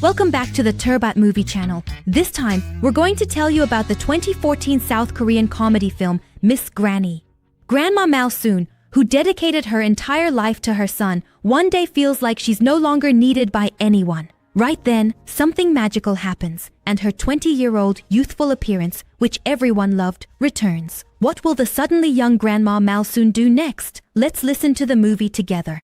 Welcome back to the Turbat Movie Channel. This time, we're going to tell you about the 2014 South Korean comedy film, Miss Granny. Grandma Malsoon, who dedicated her entire life to her son, one day feels like she's no longer needed by anyone. Right then, something magical happens, and her 20-year-old youthful appearance, which everyone loved, returns. What will the suddenly young Grandma Malsoon do next? Let's listen to the movie together.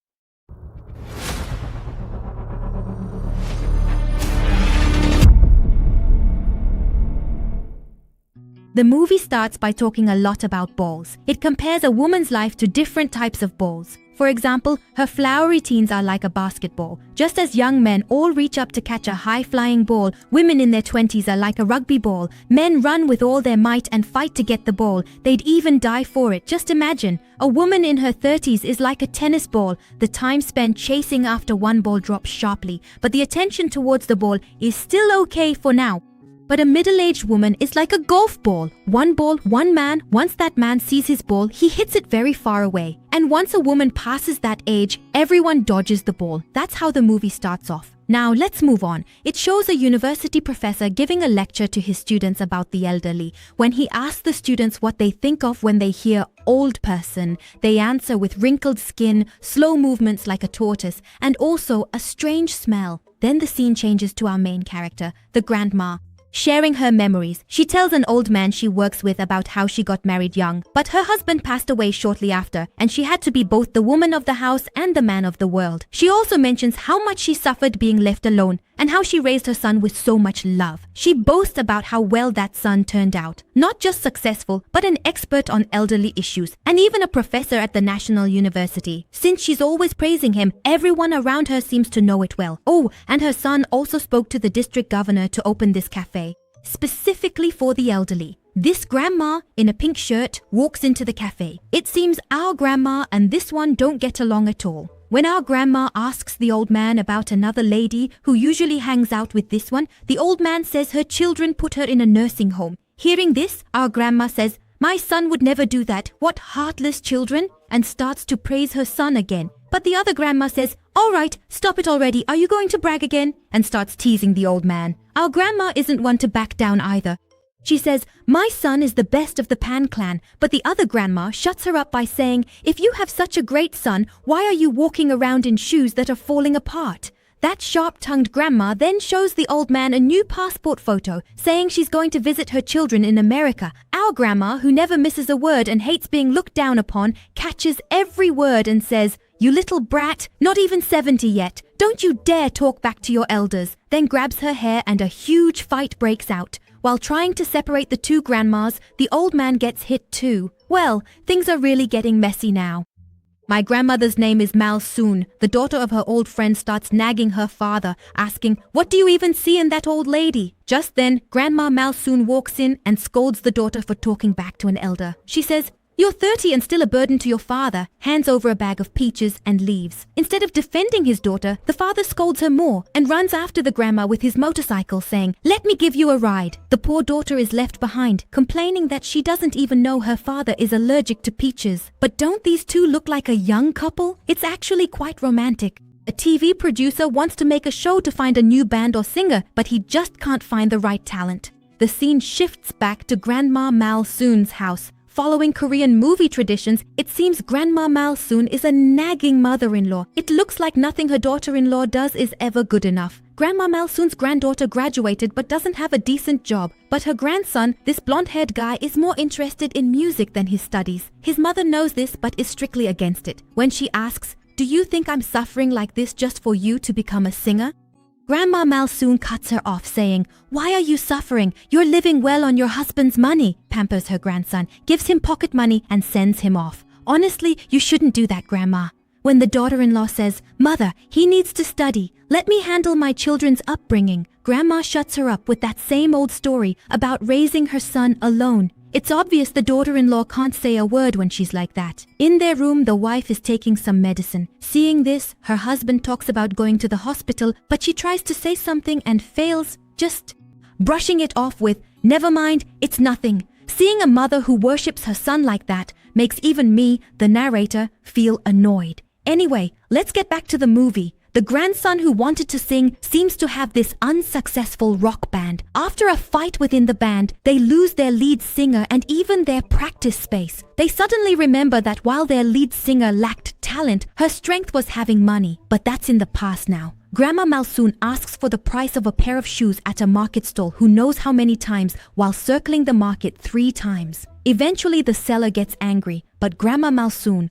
The movie starts by talking a lot about balls. It compares a woman's life to different types of balls. For example, her flowery teens are like a basketball. Just as young men all reach up to catch a high-flying ball, women in their 20s are like a rugby ball. Men run with all their might and fight to get the ball. They'd even die for it. Just imagine. A woman in her 30s is like a tennis ball. The time spent chasing after one ball drops sharply, but the attention towards the ball is still okay for now. But a middle-aged woman is like a golf ball. One ball, one man. Once that man sees his ball, he hits it very far away. And once a woman passes that age, everyone dodges the ball. That's how the movie starts off. Now, let's move on. It shows a university professor giving a lecture to his students about the elderly. When he asks the students what they think of when they hear old person, they answer with wrinkled skin, slow movements like a tortoise, and also a strange smell. Then the scene changes to our main character, the grandma. Sharing her memories, she tells an old man she works with about how she got married young, but her husband passed away shortly after, and she had to be both the woman of the house and the man of the world. She also mentions how much she suffered being left alone, and how she raised her son with so much love. She boasts about how well that son turned out. Not just successful, but an expert on elderly issues, and even a professor at the National University. Since she's always praising him, everyone around her seems to know it well. Oh, and her son also spoke to the district governor to open this cafe, specifically for the elderly. This grandma, in a pink shirt, walks into the cafe. It seems our grandma and this one don't get along at all. When our grandma asks the old man about another lady who usually hangs out with this one, the old man says her children put her in a nursing home. Hearing this, our grandma says, "My son would never do that. What heartless children," and starts to praise her son again. But the other grandma says, "All right, stop it already. Are you going to brag again?" and starts teasing the old man. Our grandma isn't one to back down either. She says, "My son is the best of the Pan clan," but the other grandma shuts her up by saying, "If you have such a great son, why are you walking around in shoes that are falling apart?" That sharp-tongued grandma then shows the old man a new passport photo, saying she's going to visit her children in America. Our grandma, who never misses a word and hates being looked down upon, catches every word and says, "You little brat, not even 70 yet. Don't you dare talk back to your elders," then grabs her hair and a huge fight breaks out. While trying to separate the two grandmas, the old man gets hit too. Well, things are really getting messy now. My grandmother's name is Malsoon. The daughter of her old friend starts nagging her father, asking, "What do you even see in that old lady?" Just then, Grandma Malsoon walks in and scolds the daughter for talking back to an elder. She says, "You're 30 and still a burden to your father," hands over a bag of peaches and leaves. Instead of defending his daughter, the father scolds her more and runs after the grandma with his motorcycle saying, "Let me give you a ride." The poor daughter is left behind, complaining that she doesn't even know her father is allergic to peaches. But don't these two look like a young couple? It's actually quite romantic. A TV producer wants to make a show to find a new band or singer, but he just can't find the right talent. The scene shifts back to Grandma Malsoon's house. Following Korean movie traditions, it seems Grandma Malsoon is a nagging mother-in-law. It looks like nothing her daughter-in-law does is ever good enough. Grandma Malsoon's granddaughter graduated but doesn't have a decent job. But her grandson, this blonde-haired guy, is more interested in music than his studies. His mother knows this but is strictly against it. When she asks, "Do you think I'm suffering like this just for you to become a singer?" Grandma Malsoon cuts her off, saying, "Why are you suffering? You're living well on your husband's money," pampers her grandson, gives him pocket money, and sends him off. "Honestly, you shouldn't do that, Grandma." When the daughter-in-law says, "Mother, he needs to study. Let me handle my children's upbringing," Grandma shuts her up with that same old story about raising her son alone. It's obvious the daughter-in-law can't say a word when she's like that. In their room, the wife is taking some medicine. Seeing this, her husband talks about going to the hospital, but she tries to say something and fails, just brushing it off with, "Never mind, it's nothing." Seeing a mother who worships her son like that makes even me, the narrator, feel annoyed. Anyway, let's get back to the movie. The grandson who wanted to sing seems to have this unsuccessful rock band. After a fight within the band, they lose their lead singer and even their practice space. They suddenly remember that while their lead singer lacked talent, her strength was having money. But that's in the past now. Grandma Malsoon asks for the price of a pair of shoes at a market stall who knows how many times while circling the market 3 times. Eventually the seller gets angry, but Grandma Malsoon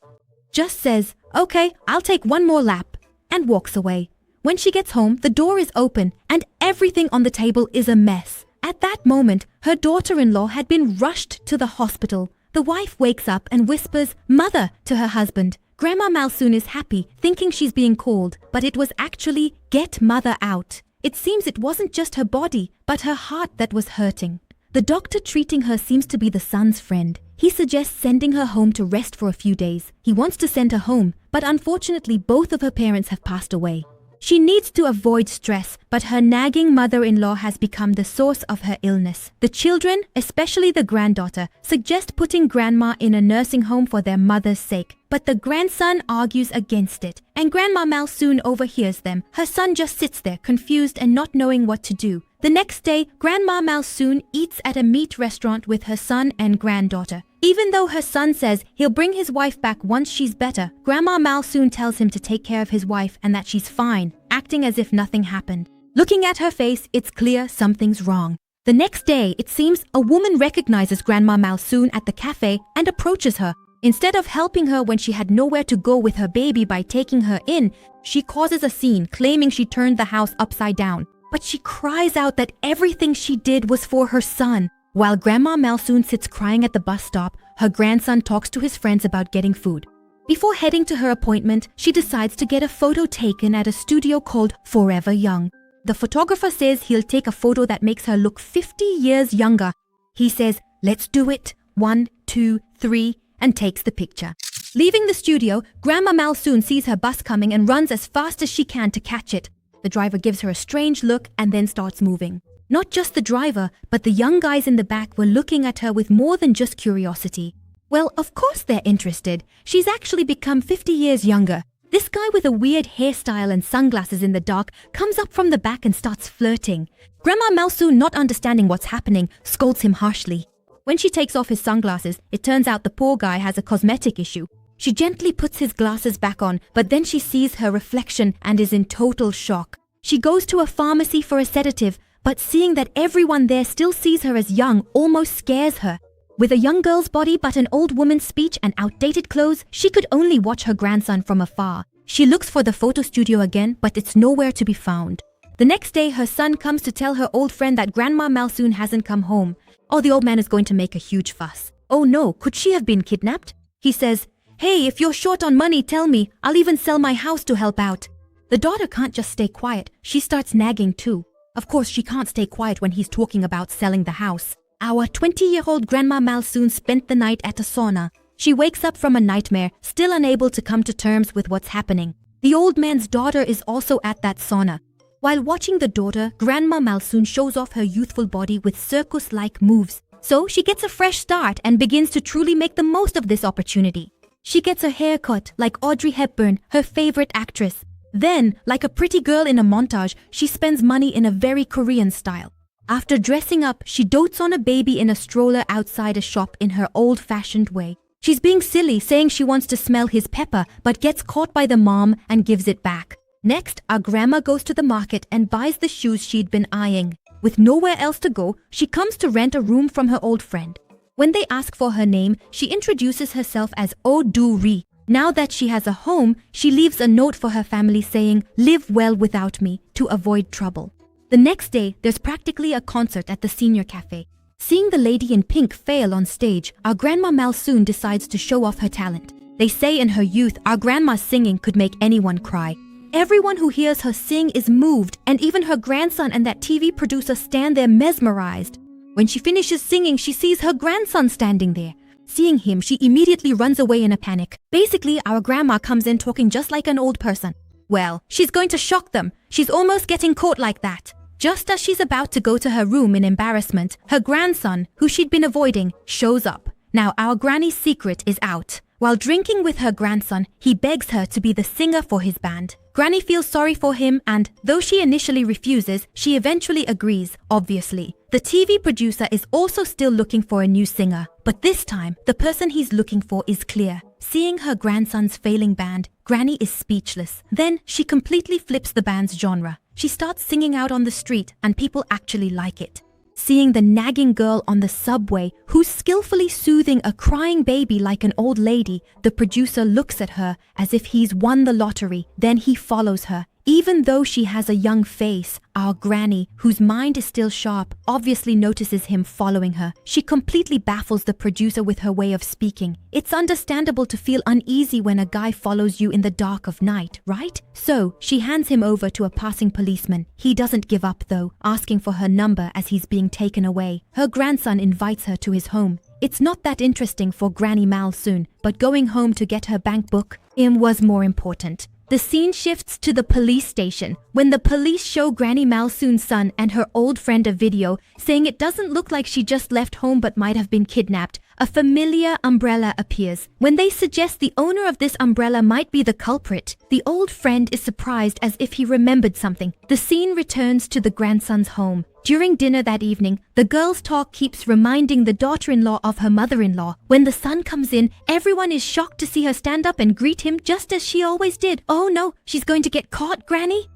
just says, "Okay, I'll take one more lap," and walks away. When she gets home, the door is open and everything on the table is a mess. At that moment, her daughter-in-law had been rushed to the hospital. The wife wakes up and whispers, "Mother," to her husband. Grandma Malsoon is happy, thinking she's being called, but it was actually, "Get mother out." It seems it wasn't just her body, but her heart that was hurting. The doctor treating her seems to be the son's friend. He suggests sending her home to rest for a few days. He wants to send her home, but unfortunately both of her parents have passed away. She needs to avoid stress, but her nagging mother-in-law has become the source of her illness. The children, especially the granddaughter, suggest putting grandma in a nursing home for their mother's sake. But the grandson argues against it, and Grandma Malsoon overhears them. Her son just sits there, confused and not knowing what to do. The next day, Grandma Malsoon eats at a meat restaurant with her son and granddaughter. Even though her son says he'll bring his wife back once she's better, Grandma Malsoon tells him to take care of his wife and that she's fine, acting as if nothing happened. Looking at her face, it's clear something's wrong. The next day, it seems a woman recognizes Grandma Malsoon at the cafe and approaches her. Instead of helping her when she had nowhere to go with her baby by taking her in, she causes a scene, claiming she turned the house upside down. But she cries out that everything she did was for her son. While Grandma Malsoon sits crying at the bus stop, her grandson talks to his friends about getting food. Before heading to her appointment, she decides to get a photo taken at a studio called Forever Young. The photographer says he'll take a photo that makes her look 50 years younger. He says, "Let's do it. 1, 2, 3, and takes the picture. Leaving the studio, Grandma Malsoon sees her bus coming and runs as fast as she can to catch it. The driver gives her a strange look and then starts moving. Not just the driver, but the young guys in the back were looking at her with more than just curiosity. Well, of course they're interested. She's actually become 50 years younger. This guy with a weird hairstyle and sunglasses in the dark comes up from the back and starts flirting. Grandma Malsoon, not understanding what's happening, scolds him harshly. When she takes off his sunglasses, it turns out the poor guy has a cosmetic issue. She gently puts his glasses back on, but then she sees her reflection and is in total shock. She goes to a pharmacy for a sedative, but seeing that everyone there still sees her as young almost scares her. With a young girl's body but an old woman's speech and outdated clothes, she could only watch her grandson from afar. She looks for the photo studio again, but it's nowhere to be found. The next day, her son comes to tell her old friend that Grandma Malsoon hasn't come home. Oh, the old man is going to make a huge fuss. Oh no, could she have been kidnapped? He says, "Hey, if you're short on money, tell me. I'll even sell my house to help out." The daughter can't just stay quiet. She starts nagging too. Of course, she can't stay quiet when he's talking about selling the house. Our 20-year-old Grandma Malsoon spent the night at a sauna. She wakes up from a nightmare, still unable to come to terms with what's happening. The old man's daughter is also at that sauna. While watching the daughter, Grandma Malsoon shows off her youthful body with circus-like moves. So she gets a fresh start and begins to truly make the most of this opportunity. She gets her hair cut like Audrey Hepburn, her favorite actress. Then, like a pretty girl in a montage, she spends money in a very Korean style. After dressing up, she dotes on a baby in a stroller outside a shop in her old-fashioned way. She's being silly, saying she wants to smell his pepper, but gets caught by the mom and gives it back. Next, our grandma goes to the market and buys the shoes she'd been eyeing. With nowhere else to go, she comes to rent a room from her old friend. When they ask for her name, she introduces herself as Oh Do-ri. Now that she has a home, she leaves a note for her family saying, "Live well without me," to avoid trouble. The next day, there's practically a concert at the senior cafe. Seeing the lady in pink fail on stage, our Grandma Malsoon decides to show off her talent. They say in her youth, our grandma's singing could make anyone cry. Everyone who hears her sing is moved, and even her grandson and that TV producer stand there mesmerized. When she finishes singing, she sees her grandson standing there. Seeing him, she immediately runs away in a panic. Basically, our grandma comes in talking just like an old person. Well, she's going to shock them. She's almost getting caught like that. Just as she's about to go to her room in embarrassment, her grandson, who she'd been avoiding, shows up. Now our granny's secret is out. While drinking with her grandson, he begs her to be the singer for his band. Granny feels sorry for him and, though she initially refuses, she eventually agrees, obviously. The TV producer is also still looking for a new singer, but this time, the person he's looking for is clear. Seeing her grandson's failing band, Granny is speechless. Then, she completely flips the band's genre. She starts singing out on the street, and people actually like it. Seeing the nagging girl on the subway who's skillfully soothing a crying baby like an old lady, the producer looks at her as if he's won the lottery. Then he follows her. Even though she has a young face, our Granny, whose mind is still sharp, obviously notices him following her. She completely baffles the producer with her way of speaking. It's understandable to feel uneasy when a guy follows you in the dark of night, right? So, she hands him over to a passing policeman. He doesn't give up though, asking for her number as he's being taken away. Her grandson invites her to his home. It's not that interesting for Granny Malsoon, but going home to get her bank book was more important. The scene shifts to the police station when the police show Granny Malsoon's son and her old friend a video saying it doesn't look like she just left home but might have been kidnapped. A familiar umbrella appears. When they suggest the owner of this umbrella might be the culprit, the old friend is surprised as if he remembered something. The scene returns to the grandson's home. During dinner that evening, the girl's talk keeps reminding the daughter-in-law of her mother-in-law. When the son comes in, everyone is shocked to see her stand up and greet him just as she always did. Oh no, she's going to get caught, Granny?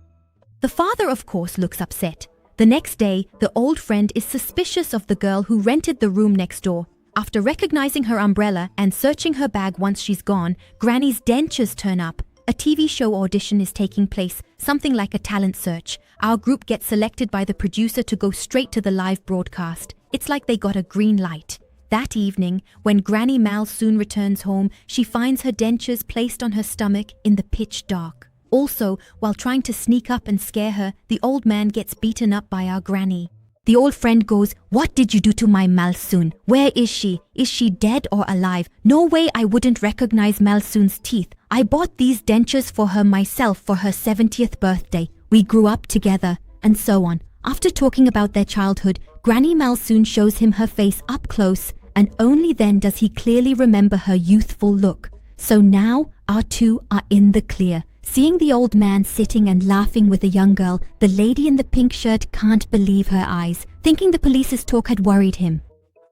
The father, of course, looks upset. The next day, the old friend is suspicious of the girl who rented the room next door. After recognizing her umbrella and searching her bag once she's gone, Granny's dentures turn up. A TV show audition is taking place, something like a talent search. Our group gets selected by the producer to go straight to the live broadcast. It's like they got a green light. That evening, when Granny Malsoon returns home, she finds her dentures placed on her stomach in the pitch dark. Also, while trying to sneak up and scare her, the old man gets beaten up by our Granny. The old friend goes, "What did you do to my Malsoon? Where is she? Is she dead or alive? No way I wouldn't recognize Malsoon's teeth. I bought these dentures for her myself for her 70th birthday. We grew up together," and so on. After talking about their childhood, Granny Malsoon shows him her face up close, and only then does he clearly remember her youthful look. So now, our two are in the clear. Seeing the old man sitting and laughing with the young girl, the lady in the pink shirt can't believe her eyes, thinking the police's talk had worried him.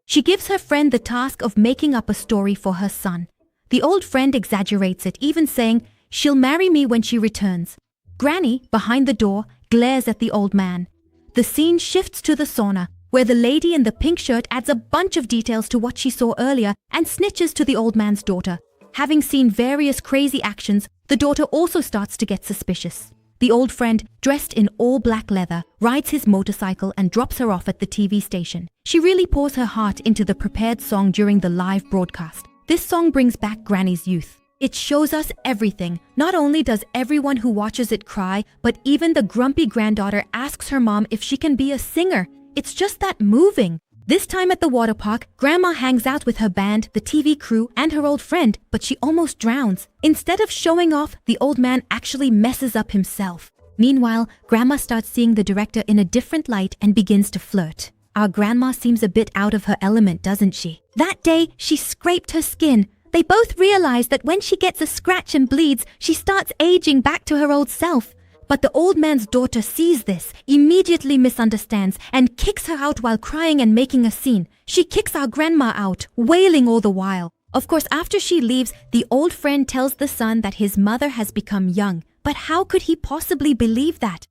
She gives her friend the task of making up a story for her son. The old friend exaggerates it, even saying, "She'll marry me when she returns." Granny, behind the door, glares at the old man. The scene shifts to the sauna, where the lady in the pink shirt adds a bunch of details to what she saw earlier and snitches to the old man's daughter. Having seen various crazy actions, the daughter also starts to get suspicious. The old friend, dressed in all black leather, rides his motorcycle and drops her off at the TV station. She really pours her heart into the prepared song during the live broadcast. This song brings back Granny's youth. It shows us everything. Not only does everyone who watches it cry, but even the grumpy granddaughter asks her mom if she can be a singer. It's just that moving. This time at the water park, Grandma hangs out with her band, the TV crew, and her old friend, but she almost drowns. Instead of showing off, the old man actually messes up himself. Meanwhile, Grandma starts seeing the director in a different light and begins to flirt. Our grandma seems a bit out of her element, doesn't she? That day, she scraped her skin. They both realize that when she gets a scratch and bleeds, she starts aging back to her old self. But the old man's daughter sees this, immediately misunderstands, and kicks her out while crying and making a scene. She kicks our grandma out, wailing all the while. Of course, after she leaves, the old friend tells the son that his mother has become young. But how could he possibly believe that?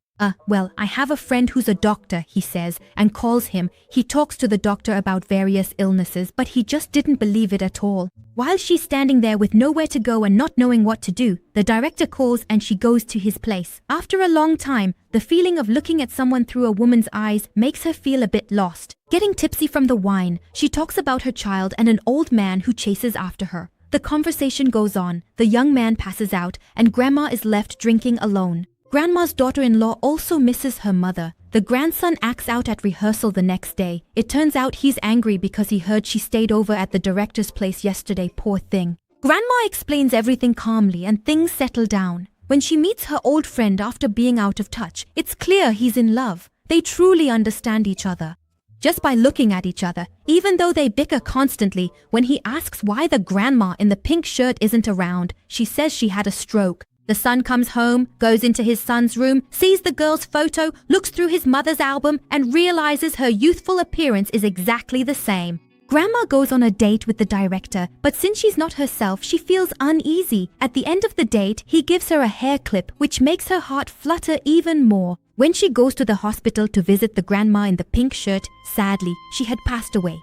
Well, I have a friend who's a doctor, he says, and calls him. He talks to the doctor about various illnesses, but he just didn't believe it at all. While she's standing there with nowhere to go and not knowing what to do, the director calls and she goes to his place. After a long time, the feeling of looking at someone through a woman's eyes makes her feel a bit lost. Getting tipsy from the wine, she talks about her child and an old man who chases after her. The conversation goes on, the young man passes out, and Grandma is left drinking alone. Grandma's daughter-in-law also misses her mother. The grandson acts out at rehearsal the next day. It turns out he's angry because he heard she stayed over at the director's place yesterday, poor thing. Grandma explains everything calmly and things settle down. When she meets her old friend after being out of touch, it's clear he's in love. They truly understand each other. Just by looking at each other, even though they bicker constantly, when he asks why the grandma in the pink shirt isn't around, she says she had a stroke. The son comes home, goes into his son's room, sees the girl's photo, looks through his mother's album, and realizes her youthful appearance is exactly the same. Grandma goes on a date with the director, but since she's not herself, she feels uneasy. At the end of the date, he gives her a hair clip, which makes her heart flutter even more. When she goes to the hospital to visit the grandma in the pink shirt, sadly, she had passed away.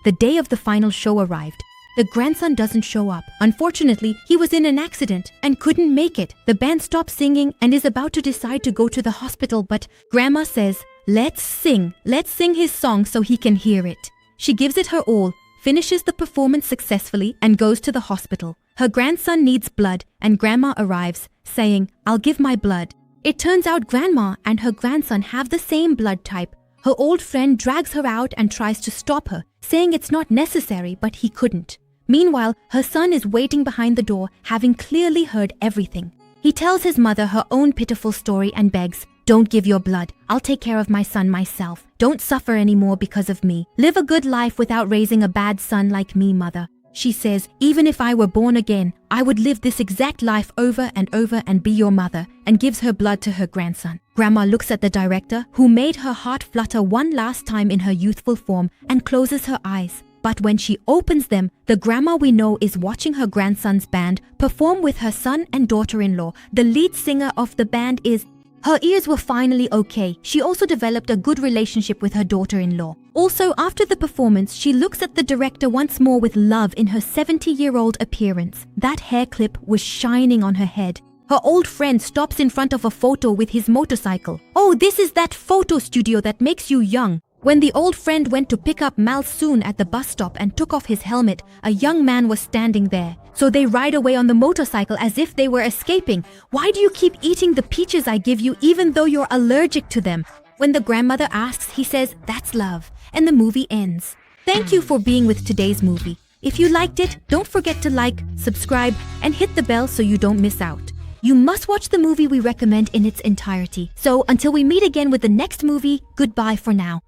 The day of the final show arrived. The grandson doesn't show up. Unfortunately, he was in an accident and couldn't make it. The band stops singing and is about to decide to go to the hospital, but Grandma says, let's sing his song so he can hear it. She gives it her all, finishes the performance successfully, and goes to the hospital. Her grandson needs blood, and Grandma arrives, saying, I'll give my blood. It turns out Grandma and her grandson have the same blood type. Her old friend drags her out and tries to stop her, saying it's not necessary, but he couldn't. Meanwhile, her son is waiting behind the door, having clearly heard everything. He tells his mother her own pitiful story and begs, don't give your blood. I'll take care of my son myself. Don't suffer anymore because of me. Live a good life without raising a bad son like me, mother. She says, even if I were born again, I would live this exact life over and be your mother, and gives her blood to her grandson. Grandma looks at the director, who made her heart flutter one last time in her youthful form, and closes her eyes. But when she opens them, the grandma we know is watching her grandson's band perform with her son and daughter-in-law. The lead singer of the band is... Her ears were finally okay. She also developed a good relationship with her daughter-in-law. Also, after the performance, she looks at the director once more with love in her 70-year-old appearance. That hair clip was shining on her head. Her old friend stops in front of a photo with his motorcycle. Oh, this is that photo studio that makes you young. When the old friend went to pick up Malsoon at the bus stop and took off his helmet, a young man was standing there. So they ride away on the motorcycle as if they were escaping. Why do you keep eating the peaches I give you even though you're allergic to them? When the grandmother asks, he says, that's love. And the movie ends. Thank you for being with today's movie. If you liked it, don't forget to like, subscribe, and hit the bell so you don't miss out. You must watch the movie we recommend in its entirety. So until we meet again with the next movie, goodbye for now.